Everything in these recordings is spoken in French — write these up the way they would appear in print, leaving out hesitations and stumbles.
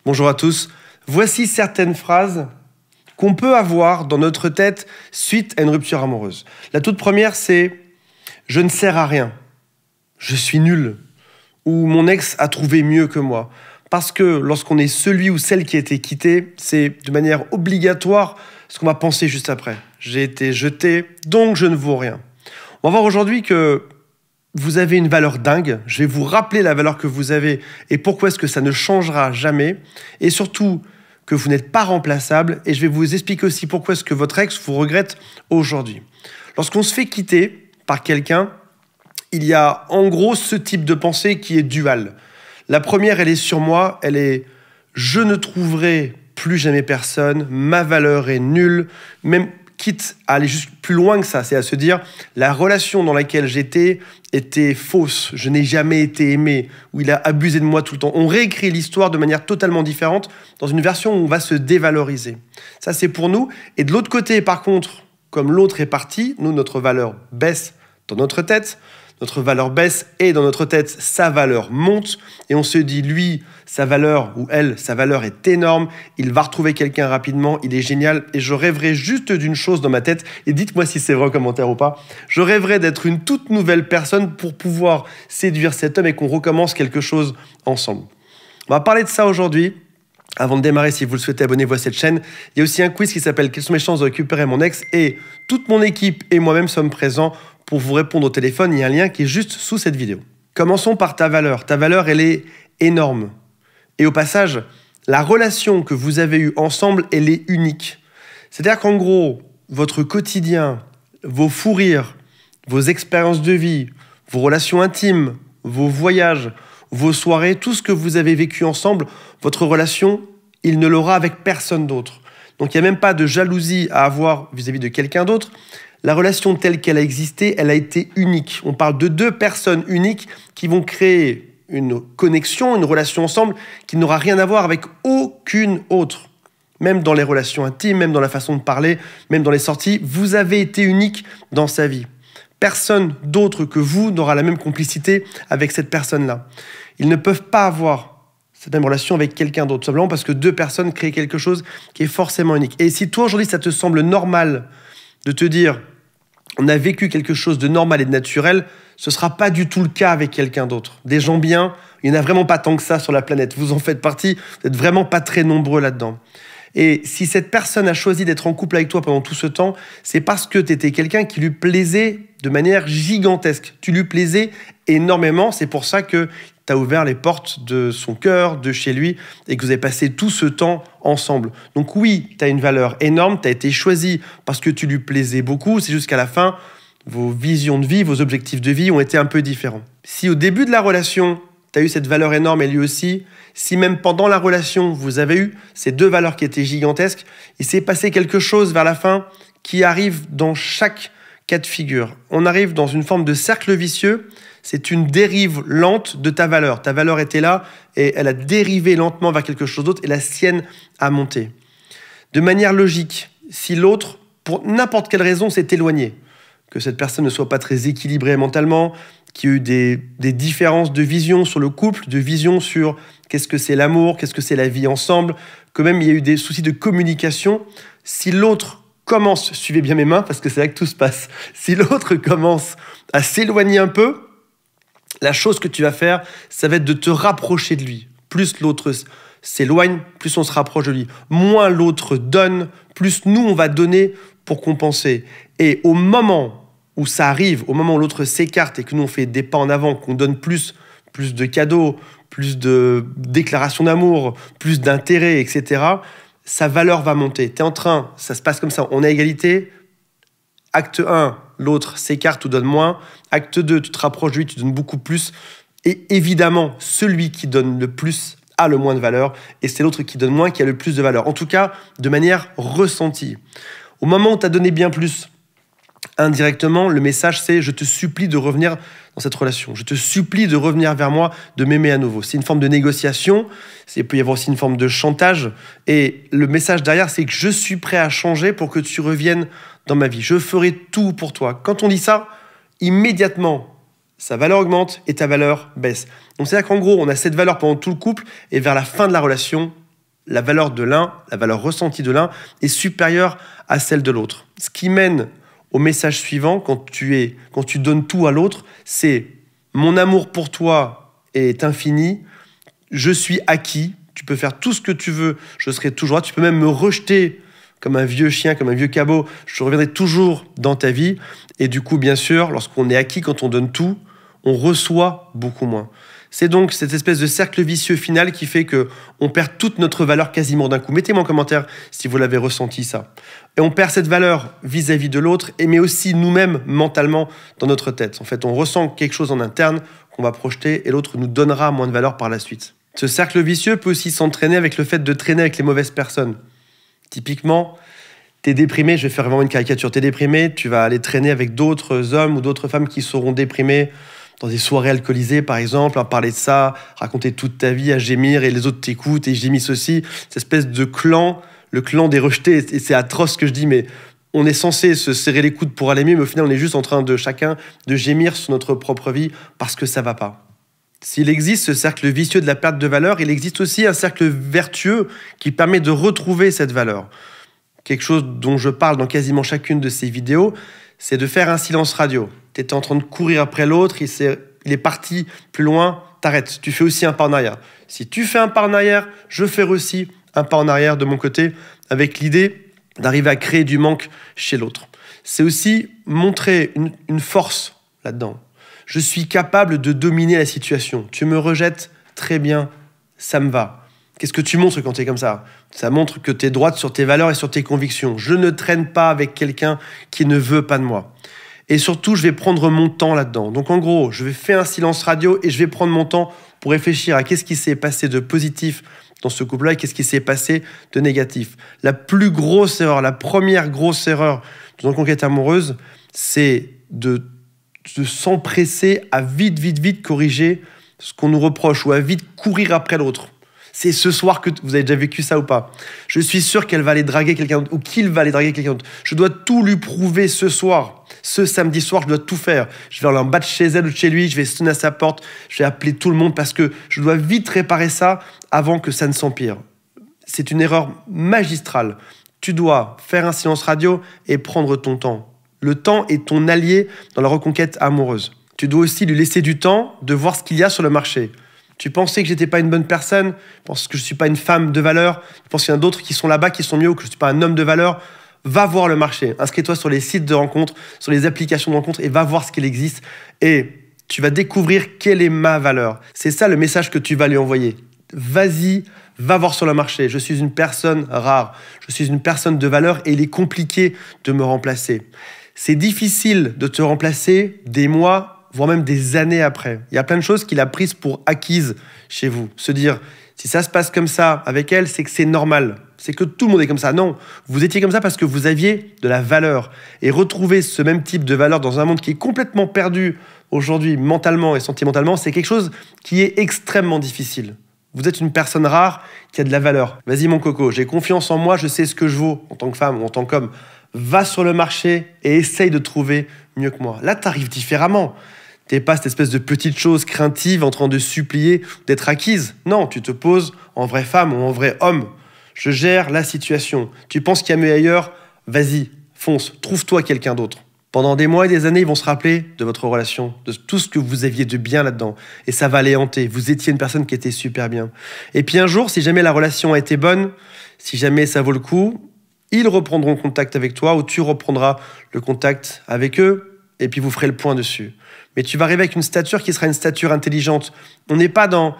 Bonjour à tous. Voici certaines phrases qu'on peut avoir dans notre tête suite à une rupture amoureuse. La toute première, c'est « je ne sers à rien »,« je suis nul » ou « mon ex a trouvé mieux que moi ». Parce que lorsqu'on est celui ou celle qui a été quitté, c'est de manière obligatoire ce qu'on va penser juste après. J'ai été jeté, donc je ne vaux rien. On va voir aujourd'hui que vous avez une valeur dingue. Je vais vous rappeler la valeur que vous avez et pourquoi est-ce que ça ne changera jamais. Et surtout, que vous n'êtes pas remplaçable. Et je vais vous expliquer aussi pourquoi est-ce que votre ex vous regrette aujourd'hui. Lorsqu'on se fait quitter par quelqu'un, il y a en gros ce type de pensée qui est dual. La première, elle est sur moi, elle est « je ne trouverai plus jamais personne, ma valeur est nulle », même quitte à aller juste plus loin que ça, c'est à se dire « la relation dans laquelle j'étais était fausse, je n'ai jamais été aimé » ou « il a abusé de moi tout le temps ». On réécrit l'histoire de manière totalement différente dans une version où on va se dévaloriser. Ça, c'est pour nous. Et de l'autre côté, par contre, comme l'autre est parti, nous, notre valeur baisse dans notre tête. Notre valeur baisse et dans notre tête, sa valeur monte. Et on se dit, lui, sa valeur, ou elle, sa valeur est énorme. Il va retrouver quelqu'un rapidement. Il est génial. Et je rêverais juste d'une chose dans ma tête. Et dites-moi si c'est vrai en commentaire ou pas. Je rêverais d'être une toute nouvelle personne pour pouvoir séduire cet homme et qu'on recommence quelque chose ensemble. On va parler de ça aujourd'hui. Avant de démarrer, si vous le souhaitez, abonnez-vous à cette chaîne. Il y a aussi un quiz qui s'appelle « Quelles sont mes chances de récupérer mon ex ?» Et toute mon équipe et moi-même sommes présents pour vous répondre au téléphone. Il y a un lien qui est juste sous cette vidéo. Commençons par ta valeur. Ta valeur, elle est énorme. Et au passage, la relation que vous avez eue ensemble, elle est unique. C'est-à-dire qu'en gros, votre quotidien, vos fous rires, vos expériences de vie, vos relations intimes, vos voyages, vos soirées, tout ce que vous avez vécu ensemble, votre relation, il ne l'aura avec personne d'autre. Donc il n'y a même pas de jalousie à avoir vis-à-vis de quelqu'un d'autre. La relation telle qu'elle a existé, elle a été unique. On parle de deux personnes uniques qui vont créer une connexion, une relation ensemble qui n'aura rien à voir avec aucune autre. Même dans les relations intimes, même dans la façon de parler, même dans les sorties, vous avez été unique dans sa vie. Personne d'autre que vous n'aura la même complicité avec cette personne-là. Ils ne peuvent pas avoir cette même relation avec quelqu'un d'autre, simplement parce que deux personnes créent quelque chose qui est forcément unique. Et si toi, aujourd'hui, ça te semble normal de te dire on a vécu quelque chose de normal et de naturel, ce ne sera pas du tout le cas avec quelqu'un d'autre. Des gens bien, il n'y en a vraiment pas tant que ça sur la planète. Vous en faites partie, vous n'êtes vraiment pas très nombreux là-dedans. Et si cette personne a choisi d'être en couple avec toi pendant tout ce temps, c'est parce que tu étais quelqu'un qui lui plaisait de manière gigantesque. Tu lui plaisais énormément, c'est pour ça que tu as ouvert les portes de son cœur, de chez lui, et que vous avez passé tout ce temps ensemble. Donc oui, tu as une valeur énorme, tu as été choisi parce que tu lui plaisais beaucoup, c'est juste qu'à la fin, vos visions de vie, vos objectifs de vie ont été un peu différents. Si au début de la relation, tu as eu cette valeur énorme et lui aussi, si même pendant la relation, vous avez eu ces deux valeurs qui étaient gigantesques, il s'est passé quelque chose vers la fin qui arrive dans chaque cas de figure. On arrive dans une forme de cercle vicieux. C'est une dérive lente de ta valeur. Ta valeur était là et elle a dérivé lentement vers quelque chose d'autre et la sienne a monté. De manière logique, si l'autre, pour n'importe quelle raison, s'est éloigné, que cette personne ne soit pas très équilibrée mentalement, qu'il y a eu des différences de vision sur le couple, de vision sur qu'est-ce que c'est l'amour, qu'est-ce que c'est la vie ensemble, que même il y a eu des soucis de communication, si l'autre commence, suivez bien mes mains parce que c'est là que tout se passe, si l'autre commence à s'éloigner un peu, la chose que tu vas faire, ça va être de te rapprocher de lui. Plus l'autre s'éloigne, plus on se rapproche de lui. Moins l'autre donne, plus nous, on va donner pour compenser. Et au moment où ça arrive, au moment où l'autre s'écarte et que nous, on fait des pas en avant, qu'on donne plus de cadeaux, plus de déclarations d'amour, plus d'intérêt, etc., sa valeur va monter. Tu es en train, ça se passe comme ça, on est à égalité. Acte 1, l'autre s'écarte ou donne moins. Acte 2, tu te rapproches de lui, tu donnes beaucoup plus. Et évidemment, celui qui donne le plus a le moins de valeur. Et c'est l'autre qui donne moins qui a le plus de valeur. En tout cas, de manière ressentie. Au moment où tu as donné bien plus, indirectement, le message c'est « je te supplie de revenir dans cette relation. Je te supplie de revenir vers moi, de m'aimer à nouveau. » C'est une forme de négociation. Il peut y avoir aussi une forme de chantage. Et le message derrière, c'est que je suis prêt à changer pour que tu reviennes dans ma vie. Je ferai tout pour toi. Quand on dit ça, immédiatement, sa valeur augmente et ta valeur baisse. Donc c'est-à-dire qu'en gros, on a cette valeur pendant tout le couple et vers la fin de la relation, la valeur de l'un, la valeur ressentie de l'un est supérieure à celle de l'autre. Ce qui mène au message suivant, quand tu donnes tout à l'autre, c'est « Mon amour pour toi est infini, je suis acquis, tu peux faire tout ce que tu veux, je serai toujours là, tu peux même me rejeter comme un vieux chien, comme un vieux cabot, je reviendrai toujours dans ta vie. » Et du coup, bien sûr, lorsqu'on est acquis, quand on donne tout, on reçoit beaucoup moins. C'est donc cette espèce de cercle vicieux final qui fait qu'on perd toute notre valeur quasiment d'un coup. Mettez-moi en commentaire si vous l'avez ressenti, ça. Et on perd cette valeur vis-à-vis de l'autre, mais aussi nous-mêmes mentalement dans notre tête. En fait, on ressent quelque chose en interne qu'on va projeter et l'autre nous donnera moins de valeur par la suite. Ce cercle vicieux peut aussi s'entraîner avec le fait de traîner avec les mauvaises personnes. Typiquement, t'es déprimé, je vais faire vraiment une caricature, t'es déprimé, tu vas aller traîner avec d'autres hommes ou d'autres femmes qui seront déprimés dans des soirées alcoolisées, par exemple, à parler de ça, raconter toute ta vie, à gémir, et les autres t'écoutent et gémissent aussi. Cette espèce de clan, le clan des rejetés, et c'est atroce ce que je dis, mais on est censé se serrer les coudes pour aller mieux, mais au final, on est juste en train de chacun de gémir sur notre propre vie parce que ça va pas. S'il existe ce cercle vicieux de la perte de valeur, il existe aussi un cercle vertueux qui permet de retrouver cette valeur. Quelque chose dont je parle dans quasiment chacune de ces vidéos, c'est de faire un silence radio. Tu étais en train de courir après l'autre, il est parti plus loin, t'arrêtes. Tu fais aussi un pas en arrière. Si tu fais un pas en arrière, je fais aussi un pas en arrière de mon côté, avec l'idée d'arriver à créer du manque chez l'autre. C'est aussi montrer une force là-dedans. Je suis capable de dominer la situation. Tu me rejettes, très bien, ça me va. Qu'est-ce que tu montres quand tu es comme ça? Ça montre que tu es droite sur tes valeurs et sur tes convictions. Je ne traîne pas avec quelqu'un qui ne veut pas de moi. Et surtout, je vais prendre mon temps là-dedans. Donc en gros, je vais faire un silence radio et je vais prendre mon temps pour réfléchir à qu'est-ce qui s'est passé de positif dans ce couple-là et qu'est-ce qui s'est passé de négatif. La plus grosse erreur, la première grosse erreur dans une conquête amoureuse, c'est de s'empresser à vite corriger ce qu'on nous reproche ou à vite courir après l'autre. C'est ce soir que vous avez déjà vécu ça ou pas. Je suis sûr qu'elle va aller draguer quelqu'un d'autre ou qu'il va aller draguer quelqu'un d'autre. Je dois tout lui prouver ce soir. Ce samedi soir, je dois tout faire. Je vais aller en battre chez elle ou chez lui, je vais sonner à sa porte, je vais appeler tout le monde parce que je dois vite réparer ça avant que ça ne s'empire. C'est une erreur magistrale. Tu dois faire un silence radio et prendre ton temps. Le temps est ton allié dans la reconquête amoureuse. Tu dois aussi lui laisser du temps de voir ce qu'il y a sur le marché. Tu pensais que j'étais pas une bonne personne, tu penses que je suis pas une femme de valeur, tu penses qu'il y en a d'autres qui sont là-bas qui sont mieux ou que je suis pas un homme de valeur. Va voir le marché. Inscris-toi sur les sites de rencontres, sur les applications de rencontres et va voir ce qu'il existe. Et tu vas découvrir quelle est ma valeur. C'est ça le message que tu vas lui envoyer. Vas-y, va voir sur le marché. Je suis une personne rare. Je suis une personne de valeur et il est compliqué de me remplacer. C'est difficile de te remplacer des mois, voire même des années après. Il y a plein de choses qu'il a prises pour acquises chez vous. Se dire, si ça se passe comme ça avec elle, c'est que c'est normal. C'est que tout le monde est comme ça. Non, vous étiez comme ça parce que vous aviez de la valeur. Et retrouver ce même type de valeur dans un monde qui est complètement perdu aujourd'hui, mentalement et sentimentalement, c'est quelque chose qui est extrêmement difficile. Vous êtes une personne rare qui a de la valeur. Vas-y mon coco, j'ai confiance en moi, je sais ce que je vaux en tant que femme ou en tant qu'homme. Va sur le marché et essaye de trouver mieux que moi. Là, tu arrives différemment. T'es pas cette espèce de petite chose craintive en train de supplier d'être acquise. Non, tu te poses en vraie femme ou en vrai homme. Je gère la situation. Tu penses qu'il y a mieux ailleurs? Vas-y, fonce, trouve-toi quelqu'un d'autre. Pendant des mois et des années, ils vont se rappeler de votre relation, de tout ce que vous aviez de bien là-dedans. Et ça va les hanter. Vous étiez une personne qui était super bien. Et puis un jour, si jamais la relation a été bonne, si jamais ça vaut le coup, ils reprendront contact avec toi ou tu reprendras le contact avec eux et puis vous ferez le point dessus. Mais tu vas arriver avec une stature qui sera une stature intelligente. On n'est pas dans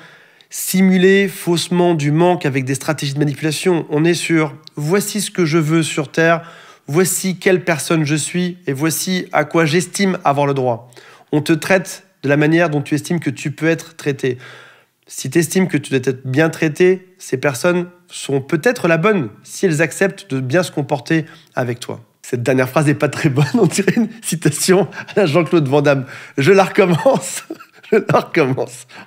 simuler faussement du manque avec des stratégies de manipulation. On est sur « voici ce que je veux sur Terre, voici quelle personne je suis et voici à quoi j'estime avoir le droit ». On te traite de la manière dont tu estimes que tu peux être traité. Si tu estimes que tu dois être bien traité, ces personnes sont peut-être la bonne si elles acceptent de bien se comporter avec toi. Cette dernière phrase n'est pas très bonne, on dirait une citation à Jean-Claude Van Damme. Je la recommence.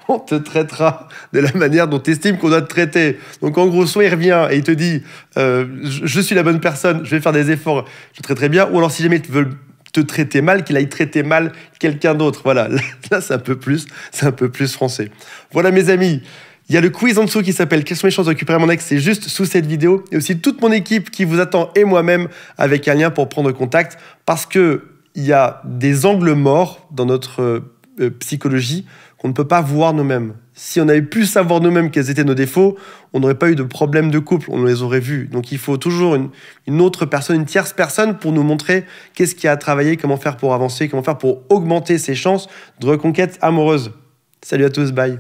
On te traitera de la manière dont tu estimes qu'on doit te traiter. Donc en gros, soit il revient et il te dit je suis la bonne personne, je vais faire des efforts, je te traiterai bien. Ou alors si jamais ils veulent te traiter mal, qu'il aille traiter mal quelqu'un d'autre. Voilà, là c'est un peu plus français. Voilà mes amis. Il y a le quiz en dessous qui s'appelle « Quelles sont mes chances de récupérer mon ex ?» C'est juste sous cette vidéo. Et aussi toute mon équipe qui vous attend et moi-même avec un lien pour prendre contact. Parce qu'il y a des angles morts dans notre psychologie qu'on ne peut pas voir nous-mêmes. Si on avait pu savoir nous-mêmes quels étaient nos défauts, on n'aurait pas eu de problème de couple, on les aurait vus. Donc il faut toujours une autre personne, une tierce personne pour nous montrer qu'est-ce qu'il y a à travailler, comment faire pour avancer, comment faire pour augmenter ses chances de reconquête amoureuse. Salut à tous, bye.